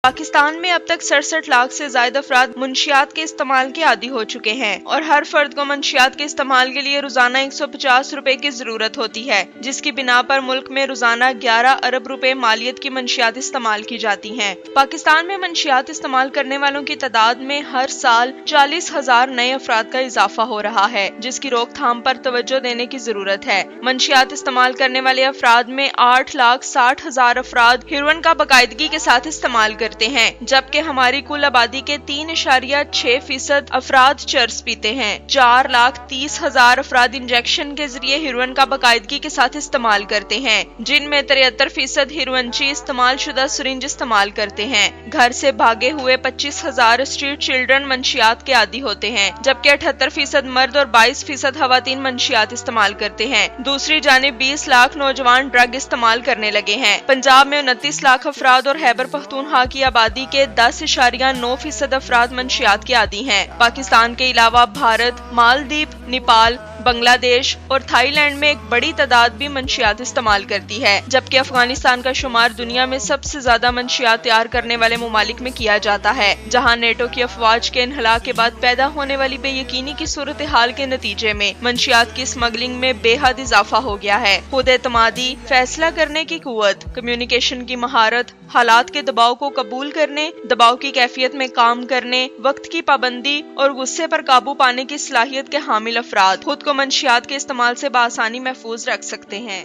پاکستان میں اب تک 67 لاکھ سے زائد افراد منشیات کے استعمال کے عادی ہو چکے ہیں اور ہر فرد کو منشیات کے استعمال کے لیے روزانہ 150 روپے کی ضرورت ہوتی ہے، جس کی بنا پر ملک میں روزانہ 11 ارب روپے مالیت کی منشیات استعمال کی جاتی ہیں۔ پاکستان میں منشیات استعمال کرنے والوں کی تعداد میں ہر سال 40,000 نئے افراد کا اضافہ ہو رہا ہے، جس کی روک تھام پر توجہ دینے کی ضرورت ہے۔ منشیات استعمال کرنے والے افراد میں 8,60,000 افراد ہیروئن کا باقاعدگی کے ساتھ استعمال کرتے ہیں، جبکہ ہماری کل آبادی کے 3.6% افراد چرس پیتے ہیں۔ 4,30,000 افراد انجیکشن کے ذریعے ہیروئن کا باقاعدگی کے ساتھ استعمال کرتے ہیں، جن میں 73% ہیروئنچی استعمال شدہ سرنج استعمال کرتے ہیں۔ گھر سے بھاگے ہوئے 25,000 اسٹریٹ چلڈرن منشیات کے عادی ہوتے ہیں، جبکہ 78% مرد اور 22% خواتین منشیات استعمال کرتے ہیں۔ دوسری جانب 20 لاکھ نوجوان ڈرگ استعمال کرنے لگے ہیں۔ پنجاب میں 29 لاکھ افراد اور خیبر پختونخوا کی آبادی کے 10.9% افراد منشیات کے عادی ہیں۔ پاکستان کے علاوہ بھارت، مالدیپ، نیپال، بنگلہ دیش اور تھائی لینڈ میں ایک بڑی تعداد بھی منشیات استعمال کرتی ہے، جبکہ افغانستان کا شمار دنیا میں سب سے زیادہ منشیات تیار کرنے والے ممالک میں کیا جاتا ہے، جہاں نیٹو کی افواج کے انخلا کے بعد پیدا ہونے والی بے یقینی کی صورتحال کے نتیجے میں منشیات کی اسمگلنگ میں بے حد اضافہ ہو گیا ہے۔ خود اعتمادی، فیصلہ کرنے کی قوت، کمیونیکیشن کی مہارت، حالات کے دباؤ کو قبول کرنے، دباؤ کی کیفیت میں کام کرنے، وقت کی پابندی اور غصے پر قابو پانے کی صلاحیت کے حامل افراد خود کو منشیات کے استعمال سے بآسانی محفوظ رکھ سکتے ہیں۔